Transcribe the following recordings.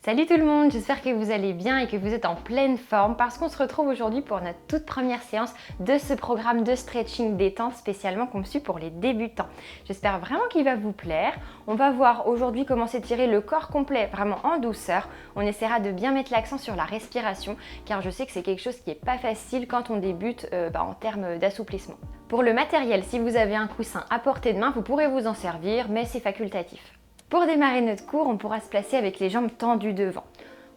Salut tout le monde, j'espère que vous allez bien et que vous êtes en pleine forme parce qu'on se retrouve aujourd'hui pour notre toute première séance de ce programme de stretching détente spécialement conçu pour les débutants. J'espère vraiment qu'il va vous plaire. On va voir aujourd'hui comment s'étirer le corps complet vraiment en douceur. On essaiera de bien mettre l'accent sur la respiration car je sais que c'est quelque chose qui n'est pas facile quand on débute en termes d'assouplissement. Pour le matériel, si vous avez un coussin à portée de main, vous pourrez vous en servir mais c'est facultatif. Pour démarrer notre cours, on pourra se placer avec les jambes tendues devant.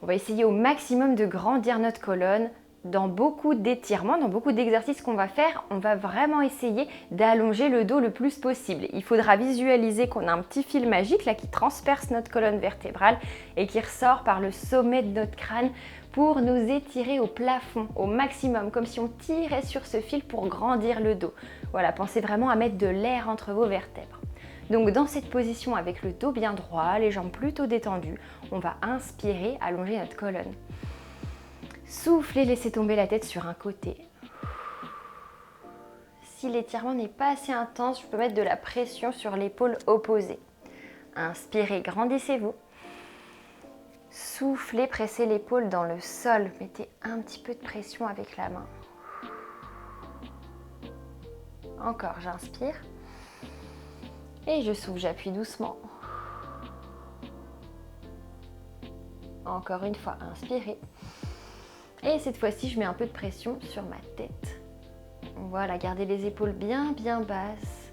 On va essayer au maximum de grandir notre colonne. Dans beaucoup d'étirements, dans beaucoup d'exercices qu'on va faire, on va vraiment essayer d'allonger le dos le plus possible. Il faudra visualiser qu'on a un petit fil magique là qui transperce notre colonne vertébrale et qui ressort par le sommet de notre crâne pour nous étirer au plafond, au maximum, comme si on tirait sur ce fil pour grandir le dos. Voilà, pensez vraiment à mettre de l'air entre vos vertèbres. Donc dans cette position avec le dos bien droit, les jambes plutôt détendues, on va inspirer, allonger notre colonne. Soufflez, laissez tomber la tête sur un côté. Si l'étirement n'est pas assez intense, je peux mettre de la pression sur l'épaule opposée. Inspirez, grandissez-vous. Soufflez, pressez l'épaule dans le sol. Mettez un petit peu de pression avec la main. Encore, j'inspire. Et je souffle, j'appuie doucement. Encore une fois, inspirez. Et cette fois-ci, je mets un peu de pression sur ma tête. Voilà, gardez les épaules bien basses.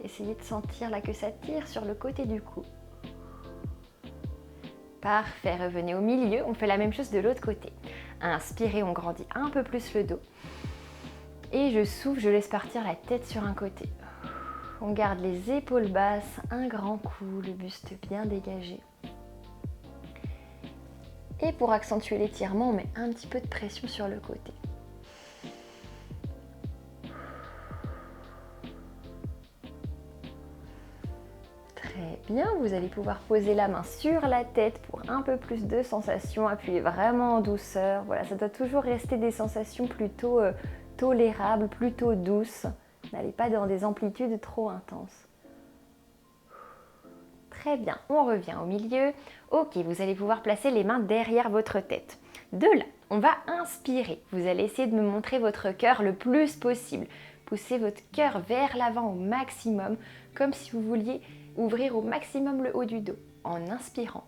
Essayez de sentir là que ça tire sur le côté du cou. Parfait, revenez au milieu. On fait la même chose de l'autre côté. Inspirez, on grandit un peu plus le dos. Et je souffle, je laisse partir la tête sur un côté. On garde les épaules basses, un grand cou, le buste bien dégagé. Et pour accentuer l'étirement, on met un petit peu de pression sur le côté. Très bien, vous allez pouvoir poser la main sur la tête pour un peu plus de sensations. Appuyez vraiment en douceur. Voilà, ça doit toujours rester des sensations plutôt tolérables, plutôt douces. N'allez pas dans des amplitudes trop intenses. Très bien, on revient au milieu. Ok, vous allez pouvoir placer les mains derrière votre tête. De là, on va inspirer. Vous allez essayer de me montrer votre cœur le plus possible. Poussez votre cœur vers l'avant au maximum, comme si vous vouliez ouvrir au maximum le haut du dos, en inspirant.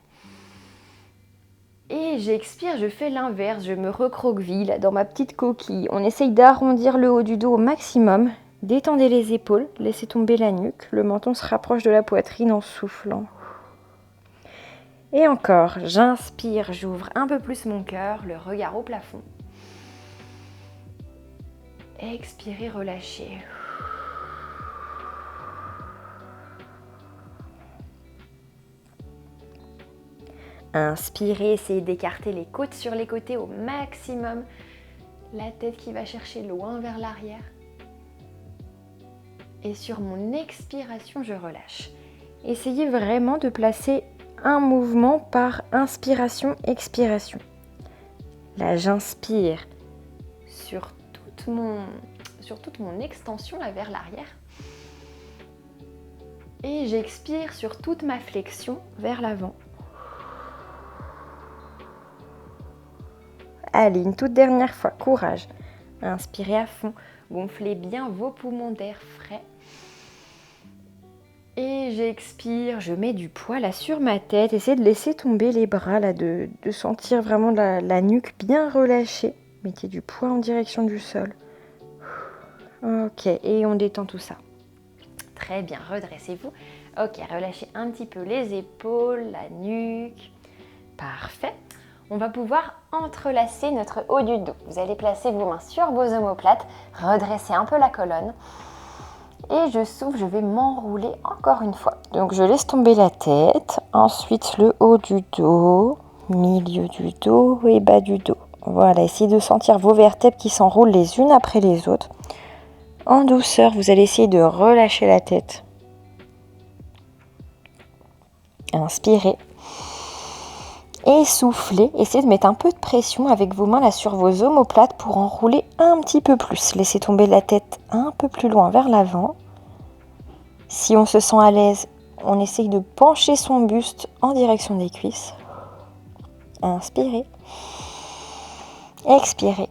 Et j'expire, je fais l'inverse, je me recroqueville là, dans ma petite coquille. On essaye d'arrondir le haut du dos au maximum. Détendez les épaules, laissez tomber la nuque, le menton se rapproche de la poitrine en soufflant. Et encore, j'inspire, j'ouvre un peu plus mon cœur, le regard au plafond. Expirez, relâchez. Inspirez, essayez d'écarter les côtes sur les côtés au maximum. La tête qui va chercher loin vers l'arrière. Et sur mon expiration, je relâche. Essayez vraiment de placer un mouvement par inspiration, expiration. Là, j'inspire sur toute mon extension là, vers l'arrière. Et j'expire sur toute ma flexion vers l'avant. Allez, une toute dernière fois, courage. Inspirez à fond, gonflez bien vos poumons d'air frais. Et j'expire, je mets du poids là sur ma tête. Essayez de laisser tomber les bras là, de sentir vraiment la nuque bien relâchée. Mettez du poids en direction du sol. Ok, et on détend tout ça. Très bien, redressez-vous. Ok, relâchez un petit peu les épaules, la nuque. Parfait. On va pouvoir entrelacer notre haut du dos. Vous allez placer vos mains sur vos omoplates, redresser un peu la colonne. Et je souffle, je vais m'enrouler encore une fois. Donc je laisse tomber la tête, ensuite le haut du dos, milieu du dos et bas du dos. Voilà, essayez de sentir vos vertèbres qui s'enroulent les unes après les autres. En douceur, vous allez essayer de relâcher la tête. Inspirez. Et soufflez, essayez de mettre un peu de pression avec vos mains là sur vos omoplates pour enrouler un petit peu plus. Laissez tomber la tête un peu plus loin vers l'avant. Si on se sent à l'aise, on essaye de pencher son buste en direction des cuisses. Inspirez. Expirez.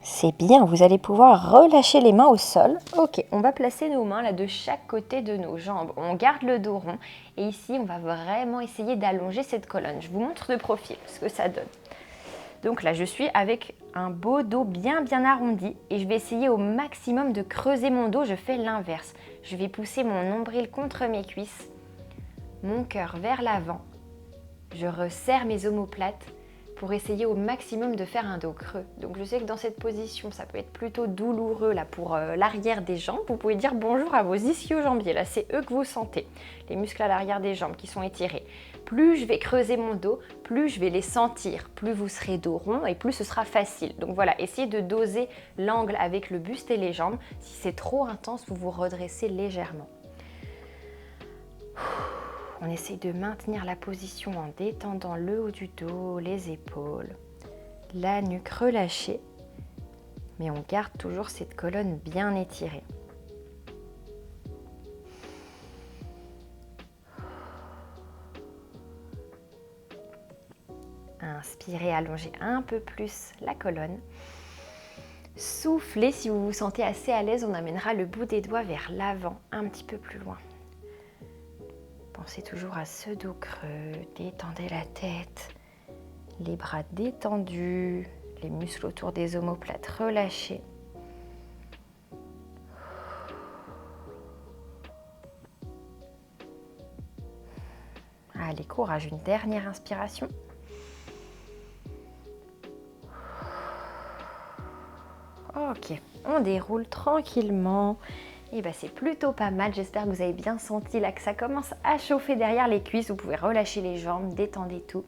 C'est bien, vous allez pouvoir relâcher les mains au sol. Ok, on va placer nos mains là de chaque côté de nos jambes. On garde le dos rond et ici on va vraiment essayer d'allonger cette colonne. Je vous montre de profil ce que ça donne. Donc là je suis avec un beau dos bien arrondi et je vais essayer au maximum de creuser mon dos. Je fais l'inverse. Je vais pousser mon nombril contre mes cuisses, mon cœur vers l'avant. Je resserre mes omoplates pour essayer au maximum de faire un dos creux. Donc je sais que dans cette position, ça peut être plutôt douloureux là pour l'arrière des jambes. Vous pouvez dire bonjour à vos ischio-jambiers. Là, c'est eux que vous sentez, les muscles à l'arrière des jambes qui sont étirés. Plus je vais creuser mon dos, plus je vais les sentir. Plus vous serez dos rond et plus ce sera facile. Donc voilà, essayez de doser l'angle avec le buste et les jambes. Si c'est trop intense, vous vous redressez légèrement. On essaye de maintenir la position en détendant le haut du dos, les épaules, la nuque relâchée, mais on garde toujours cette colonne bien étirée. Inspirez, allongez un peu plus la colonne. Soufflez, si vous vous sentez assez à l'aise, on amènera le bout des doigts vers l'avant, un petit peu plus loin. Pensez toujours à ce dos creux, détendez la tête, les bras détendus, les muscles autour des omoplates relâchés. Allez, courage, une dernière inspiration. Ok, on déroule tranquillement. Et bien c'est plutôt pas mal, j'espère que vous avez bien senti là que ça commence à chauffer derrière les cuisses. Vous pouvez relâcher les jambes, détendez tout.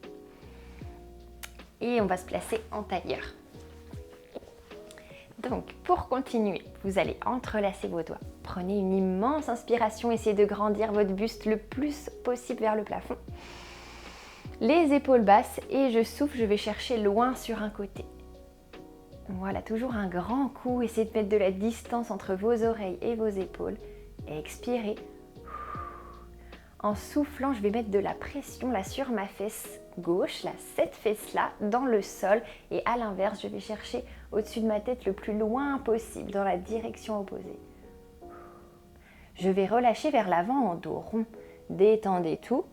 Et on va se placer en tailleur. Donc pour continuer, vous allez entrelacer vos doigts. Prenez une immense inspiration, essayez de grandir votre buste le plus possible vers le plafond. Les épaules basses et je souffle, je vais chercher loin sur un côté. Voilà, toujours un grand coup, essayez de mettre de la distance entre vos oreilles et vos épaules. Expirez. En soufflant, je vais mettre de la pression là sur ma fesse gauche, là, cette fesse-là, dans le sol. Et à l'inverse, je vais chercher au-dessus de ma tête le plus loin possible, dans la direction opposée. Je vais relâcher vers l'avant en dos rond. Détendez tout.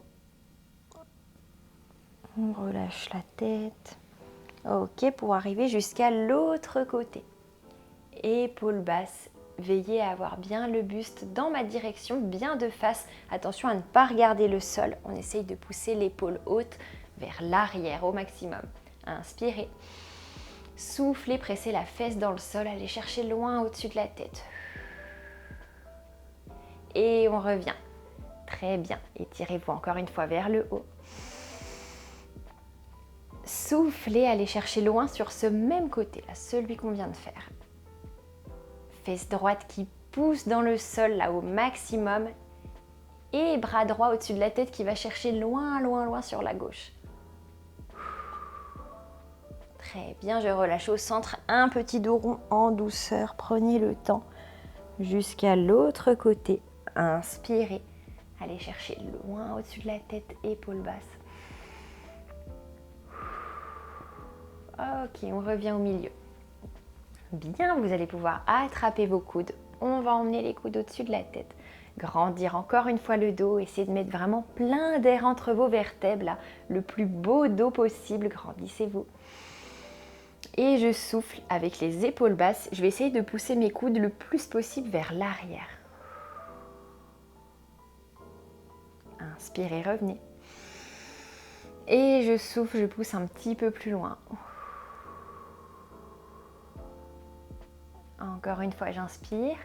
On relâche la tête. Ok, pour arriver jusqu'à l'autre côté. Épaules basses, veillez à avoir bien le buste dans ma direction, bien de face. Attention à ne pas regarder le sol. On essaye de pousser l'épaule haute vers l'arrière au maximum. Inspirez. Soufflez, pressez la fesse dans le sol, allez chercher loin au-dessus de la tête. Et on revient. Très bien. Étirez-vous encore une fois vers le haut. Soufflez, allez chercher loin sur ce même côté, là, celui qu'on vient de faire. Fesse droite qui pousse dans le sol, là, au maximum. Et bras droit au-dessus de la tête qui va chercher loin, loin, loin sur la gauche. Très bien, je relâche au centre, un petit dos rond en douceur. Prenez le temps jusqu'à l'autre côté. Inspirez, allez chercher loin au-dessus de la tête, épaules basses. Ok, on revient au milieu. Bien, vous allez pouvoir attraper vos coudes. On va emmener les coudes au-dessus de la tête. Grandir encore une fois le dos. Essayez de mettre vraiment plein d'air entre vos vertèbres. Là, le plus beau dos possible. Grandissez-vous. Et je souffle avec les épaules basses. Je vais essayer de pousser mes coudes le plus possible vers l'arrière. Inspirez, revenez. Et je souffle, je pousse un petit peu plus loin. Encore une fois, j'inspire.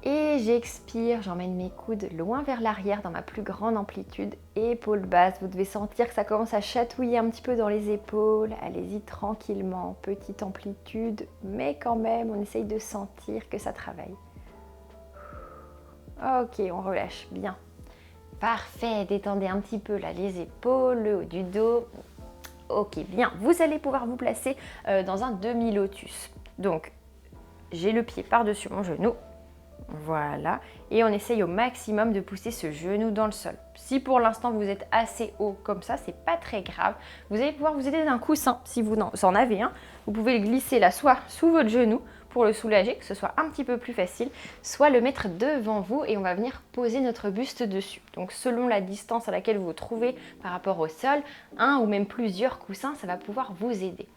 Et j'expire, j'emmène mes coudes loin vers l'arrière dans ma plus grande amplitude. Épaules basses, vous devez sentir que ça commence à chatouiller un petit peu dans les épaules. Allez-y tranquillement, petite amplitude, mais quand même, on essaye de sentir que ça travaille. Ok, on relâche, bien. Parfait, détendez un petit peu là les épaules, le haut du dos. Ok, bien, vous allez pouvoir vous placer dans un demi-lotus. Donc, j'ai le pied par-dessus mon genou. Voilà, et on essaye au maximum de pousser ce genou dans le sol. Si pour l'instant vous êtes assez haut comme ça, c'est pas très grave. Vous allez pouvoir vous aider d'un coussin si vous en avez un. Vous pouvez le glisser là, soit sous votre genou pour le soulager, que ce soit un petit peu plus facile, soit le mettre devant vous et on va venir poser notre buste dessus. Donc selon la distance à laquelle vous vous trouvez par rapport au sol, un ou même plusieurs coussins, ça va pouvoir vous aider.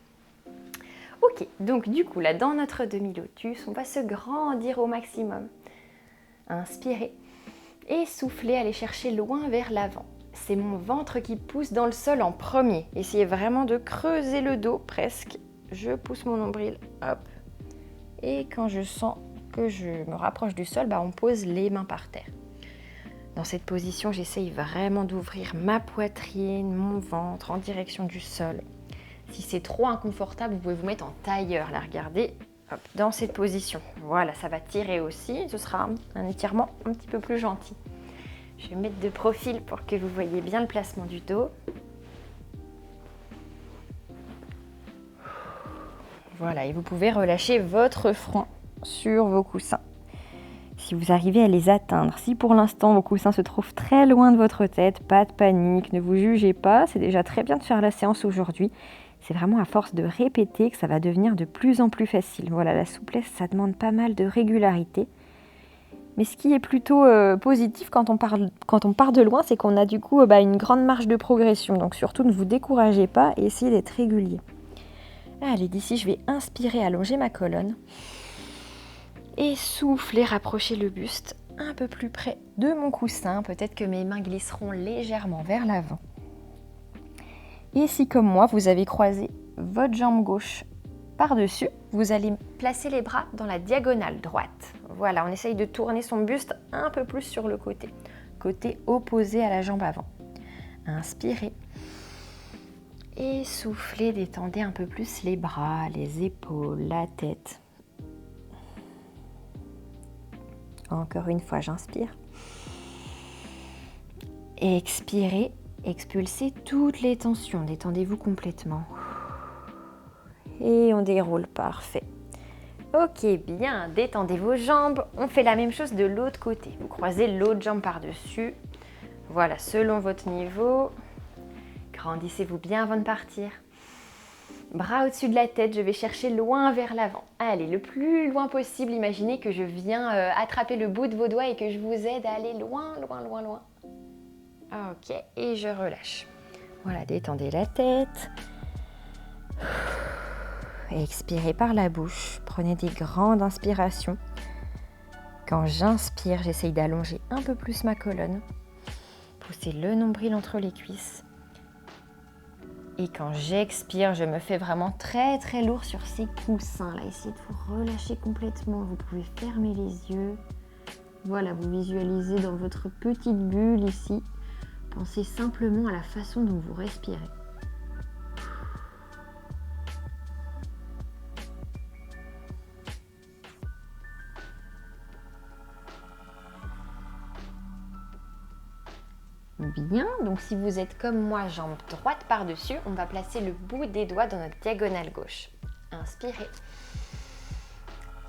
Ok, donc du coup là dans notre demi-lotus, on va se grandir au maximum. Inspirez et soufflez, allez chercher loin vers l'avant. C'est mon ventre qui pousse dans le sol en premier. Essayez vraiment de creuser le dos presque. Je pousse mon nombril, hop. Et quand je sens que je me rapproche du sol, on pose les mains par terre. Dans cette position, j'essaye vraiment d'ouvrir ma poitrine, mon ventre en direction du sol. Si c'est trop inconfortable, vous pouvez vous mettre en tailleur. Là, regardez, hop, dans cette position. Voilà, ça va tirer aussi. Ce sera un étirement un petit peu plus gentil. Je vais me mettre de profil pour que vous voyez bien le placement du dos. Voilà, et vous pouvez relâcher votre front sur vos coussins. Si vous arrivez à les atteindre, si pour l'instant vos coussins se trouvent très loin de votre tête, pas de panique, ne vous jugez pas, c'est déjà très bien de faire la séance aujourd'hui. C'est vraiment à force de répéter que ça va devenir de plus en plus facile. Voilà, la souplesse, ça demande pas mal de régularité. Mais ce qui est plutôt positif quand on part de loin, c'est qu'on a du coup une grande marge de progression. Donc surtout, ne vous découragez pas et essayez d'être régulier. Allez, d'ici, je vais inspirer, allonger ma colonne. Et souffler, rapprocher le buste un peu plus près de mon coussin. Peut-être que mes mains glisseront légèrement vers l'avant. Et si, comme moi, vous avez croisé votre jambe gauche par-dessus, vous allez placer les bras dans la diagonale droite. Voilà, on essaye de tourner son buste un peu plus sur le côté opposé à la jambe avant. Inspirez. Et soufflez, détendez un peu plus les bras, les épaules, la tête. Encore une fois, j'inspire. Expirez, expulsez toutes les tensions, détendez-vous complètement. Et on déroule, parfait. Ok, bien, détendez vos jambes. On fait la même chose de l'autre côté. Vous croisez l'autre jambe par-dessus. Voilà, selon votre niveau. Grandissez-vous bien avant de partir. Bras au-dessus de la tête, je vais chercher loin vers l'avant. Allez, le plus loin possible. Imaginez que je viens attraper le bout de vos doigts et que je vous aide à aller loin, loin, loin, loin. Ok, et je relâche. Voilà, détendez la tête. Expirez par la bouche. Prenez des grandes inspirations. Quand j'inspire, j'essaye d'allonger un peu plus ma colonne. Poussez le nombril entre les cuisses. Et quand j'expire, je me fais vraiment très très lourd sur ces coussins. Là, essayez de vous relâcher complètement. Vous pouvez fermer les yeux. Voilà, vous visualisez dans votre petite bulle ici. Pensez simplement à la façon dont vous respirez. Bien, donc si vous êtes comme moi, jambe droite par-dessus, on va placer le bout des doigts dans notre diagonale gauche. Inspirez.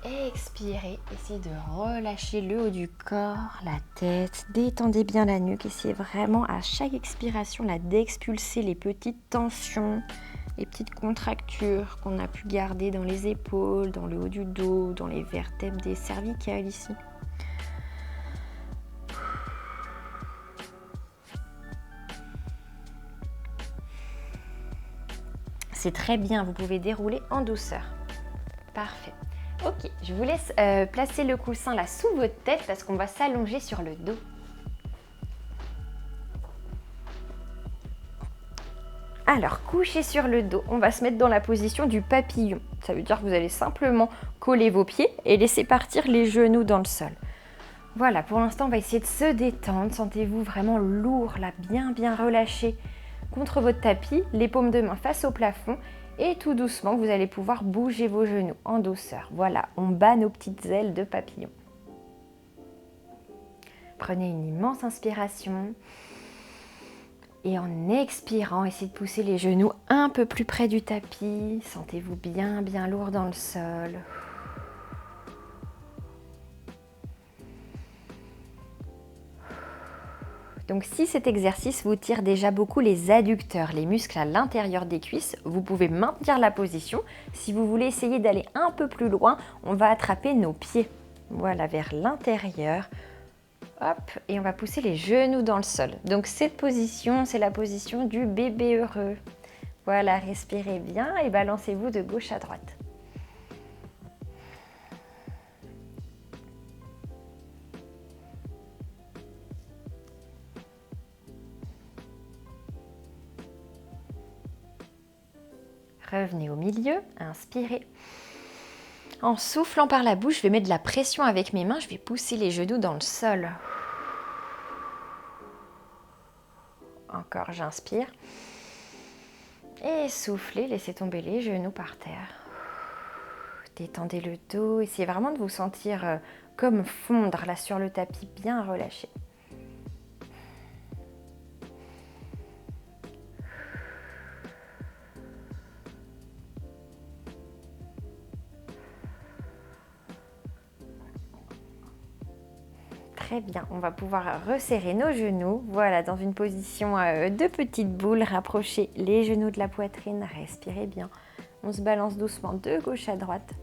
Expirez. Essayez de relâcher le haut du corps, la tête. Détendez bien la nuque. Essayez vraiment à chaque expiration là, d'expulser les petites tensions, les petites contractures qu'on a pu garder dans les épaules, dans le haut du dos, dans les vertèbres des cervicales ici. C'est très bien, vous pouvez dérouler en douceur. Parfait. Ok, je vous laisse placer le coussin là sous votre tête parce qu'on va s'allonger sur le dos. Alors, couchez sur le dos, on va se mettre dans la position du papillon. Ça veut dire que vous allez simplement coller vos pieds et laisser partir les genoux dans le sol. Voilà, pour l'instant, on va essayer de se détendre. Sentez-vous vraiment lourd là, bien relâché contre votre tapis, les paumes de main face au plafond et tout doucement, vous allez pouvoir bouger vos genoux en douceur. Voilà, on bat nos petites ailes de papillon. Prenez une immense inspiration et en expirant, essayez de pousser les genoux un peu plus près du tapis. Sentez-vous bien lourd dans le sol. Donc si cet exercice vous tire déjà beaucoup les adducteurs, les muscles à l'intérieur des cuisses, vous pouvez maintenir la position. Si vous voulez essayer d'aller un peu plus loin, on va attraper nos pieds. Voilà, vers l'intérieur. Hop, et on va pousser les genoux dans le sol. Donc cette position, c'est la position du bébé heureux. Voilà, respirez bien et balancez-vous de gauche à droite. Revenez au milieu, inspirez. En soufflant par la bouche, je vais mettre de la pression avec mes mains, je vais pousser les genoux dans le sol. Encore, j'inspire. Et soufflez, laissez tomber les genoux par terre. Détendez le dos, essayez vraiment de vous sentir comme fondre là sur le tapis, bien relâché. Très bien, on va pouvoir resserrer nos genoux, voilà, dans une position de petite boule, rapprochez les genoux de la poitrine, respirez bien. On se balance doucement de gauche à droite.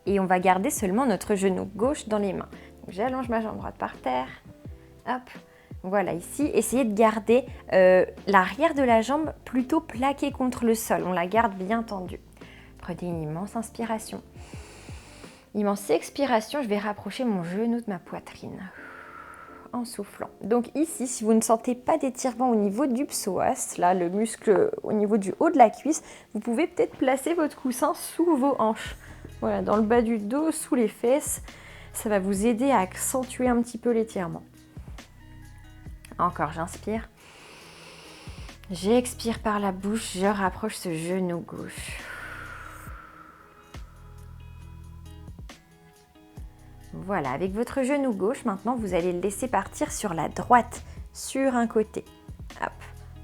Et on va garder seulement notre genou gauche dans les mains. J'allonge ma jambe droite par terre, hop, voilà ici. Essayez de garder l'arrière de la jambe plutôt plaquée contre le sol, on la garde bien tendue. Prenez une immense inspiration. Immense expiration, je vais rapprocher mon genou de ma poitrine en soufflant. Donc ici, si vous ne sentez pas d'étirement au niveau du psoas, là le muscle au niveau du haut de la cuisse, vous pouvez peut-être placer votre coussin sous vos hanches. Voilà, dans le bas du dos, sous les fesses, ça va vous aider à accentuer un petit peu l'étirement. Encore, j'inspire. J'expire par la bouche, je rapproche ce genou gauche. Voilà, avec votre genou gauche, maintenant, vous allez le laisser partir sur la droite, sur un côté. Hop,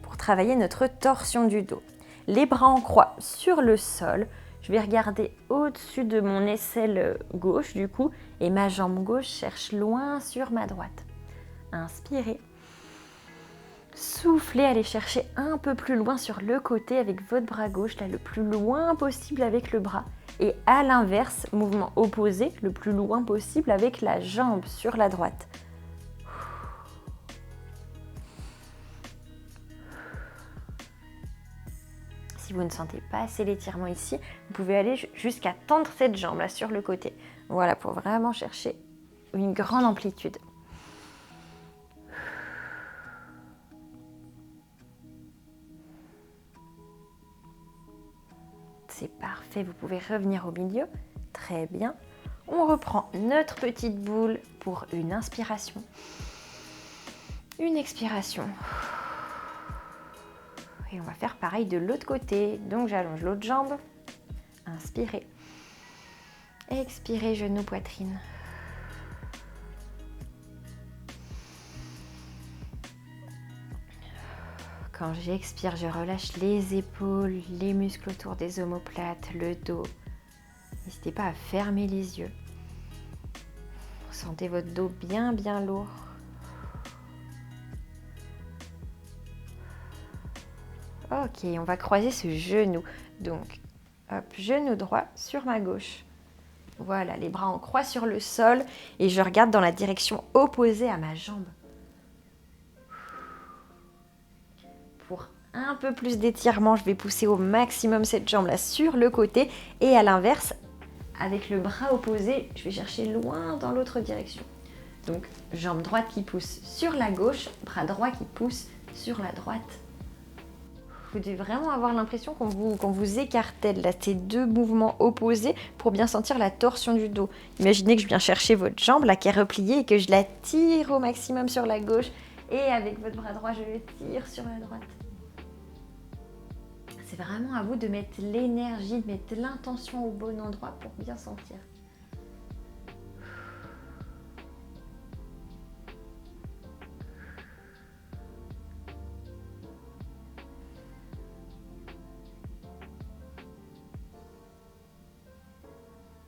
pour travailler notre torsion du dos. Les bras en croix sur le sol. Je vais regarder au-dessus de mon aisselle gauche, du coup, et ma jambe gauche cherche loin sur ma droite. Inspirez. Soufflez, allez chercher un peu plus loin sur le côté avec votre bras gauche, là, le plus loin possible avec le bras. Et à l'inverse, mouvement opposé, le plus loin possible avec la jambe sur la droite. Si vous ne sentez pas assez l'étirement ici, vous pouvez aller jusqu'à tendre cette jambe là sur le côté. Voilà, pour vraiment chercher une grande amplitude. C'est parfait, vous pouvez revenir au milieu. Très bien. On reprend notre petite boule pour une inspiration. Une expiration. Et on va faire pareil de l'autre côté. Donc j'allonge l'autre jambe. Inspirez. Expirez, genou, poitrine. Quand j'expire, je relâche les épaules, les muscles autour des omoplates, le dos. N'hésitez pas à fermer les yeux. Sentez votre dos bien lourd. Ok, on va croiser ce genou. Donc, hop, genou droit sur ma gauche. Voilà, les bras en croix sur le sol et je regarde dans la direction opposée à ma jambe. Pour un peu plus d'étirement, je vais pousser au maximum cette jambe-là sur le côté et à l'inverse, avec le bras opposé, je vais chercher loin dans l'autre direction. Donc, jambe droite qui pousse sur la gauche, bras droit qui pousse sur la droite. Vous devez vraiment avoir l'impression qu'on vous écartèle là, ces deux mouvements opposés pour bien sentir la torsion du dos. Imaginez que je viens chercher votre jambe là qui est repliée et que je la tire au maximum sur la gauche et avec votre bras droit, je le tire sur la droite. C'est vraiment à vous de mettre l'énergie, de mettre l'intention au bon endroit pour bien sentir.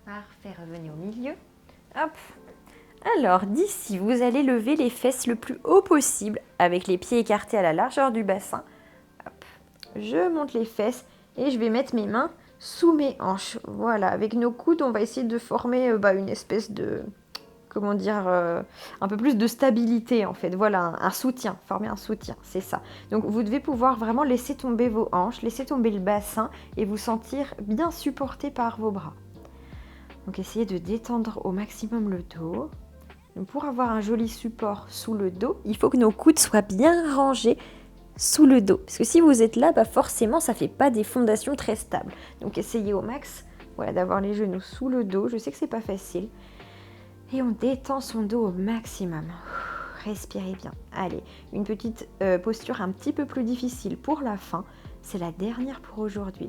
Parfait, revenez au milieu. Hop, Alors d'ici, vous allez lever les fesses le plus haut possible avec les pieds écartés à la largeur du bassin. Hop. Je monte les fesses et je vais mettre mes mains sous mes hanches. Voilà, avec nos coudes, on va essayer de former une espèce de, comment dire, un peu plus de stabilité en fait. Voilà, un soutien, former un soutien, c'est ça. Donc vous devez pouvoir vraiment laisser tomber vos hanches, laisser tomber le bassin et vous sentir bien supporté par vos bras. Donc essayez de détendre au maximum le dos. Donc, pour avoir un joli support sous le dos, il faut que nos coudes soient bien rangés sous le dos. Parce que si vous êtes là, forcément, ça ne fait pas des fondations très stables. Donc essayez au max d'avoir les genoux sous le dos. Je sais que c'est pas facile. Et on détend son dos au maximum. Respirez bien. Allez, une petite posture un petit peu plus difficile pour la fin. C'est la dernière pour aujourd'hui.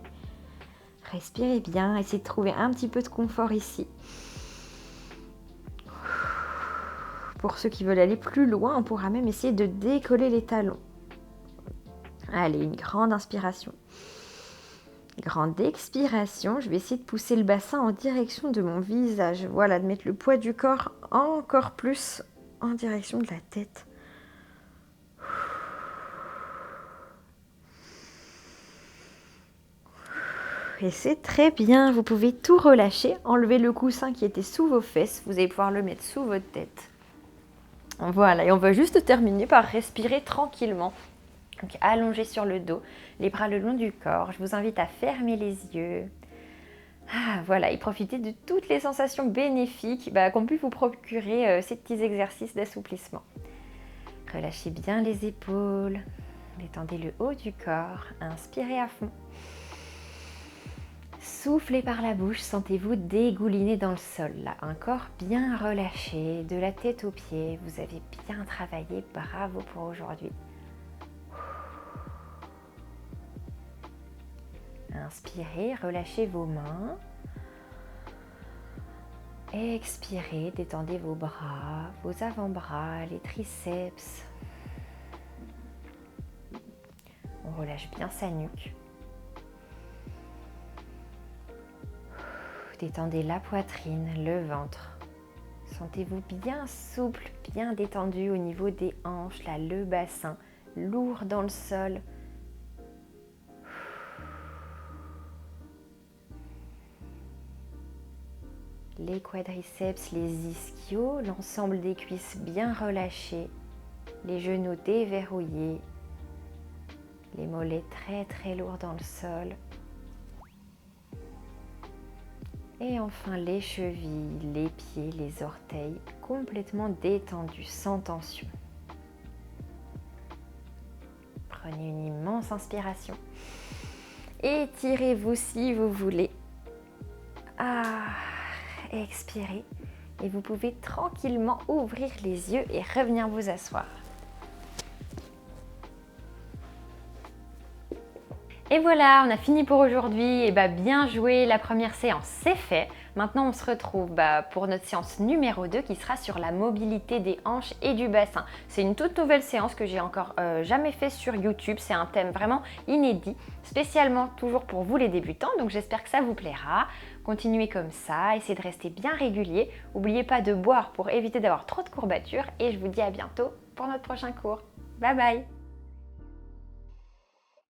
Respirez bien. Essayez de trouver un petit peu de confort ici. Pour ceux qui veulent aller plus loin, on pourra même essayer de décoller les talons. Allez, une grande inspiration. Grande expiration. Je vais essayer de pousser le bassin en direction de mon visage. Voilà, de mettre le poids du corps encore plus en direction de la tête. Et c'est très bien. Vous pouvez tout relâcher. Enlever le coussin qui était sous vos fesses. Vous allez pouvoir le mettre sous votre tête. Voilà, et on va juste terminer par respirer tranquillement. Donc allongé sur le dos, les bras le long du corps. Je vous invite à fermer les yeux. Voilà, et profitez de toutes les sensations bénéfiques qu'ont pu vous procurer ces petits exercices d'assouplissement. Relâchez bien les épaules, détendez le haut du corps, inspirez à fond. Soufflez par la bouche, sentez-vous dégouliner dans le sol. Là, un corps bien relâché, de la tête aux pieds. Vous avez bien travaillé, bravo pour aujourd'hui. Inspirez, relâchez vos mains. Expirez, détendez vos bras, vos avant-bras, les triceps. On relâche bien sa nuque. Détendez la poitrine, le ventre. Sentez-vous bien souple, bien détendu au niveau des hanches, là, le bassin, lourd dans le sol. Les quadriceps, les ischios, l'ensemble des cuisses bien relâchés, les genoux déverrouillés, les mollets très très lourds dans le sol. Et enfin les chevilles, les pieds, les orteils complètement détendus, sans tension. Prenez une immense inspiration. Étirez-vous si vous voulez. Expirez. Et vous pouvez tranquillement ouvrir les yeux et revenir vous asseoir. Et voilà, on a fini pour aujourd'hui. Et bien joué, la première séance, c'est fait. Maintenant, on se retrouve pour notre séance numéro 2 qui sera sur la mobilité des hanches et du bassin. C'est une toute nouvelle séance que j'ai encore jamais fait sur YouTube. C'est un thème vraiment inédit, spécialement toujours pour vous les débutants. Donc j'espère que ça vous plaira. Continuez comme ça, essayez de rester bien régulier. N'oubliez pas de boire pour éviter d'avoir trop de courbatures. Et je vous dis à bientôt pour notre prochain cours. Bye bye!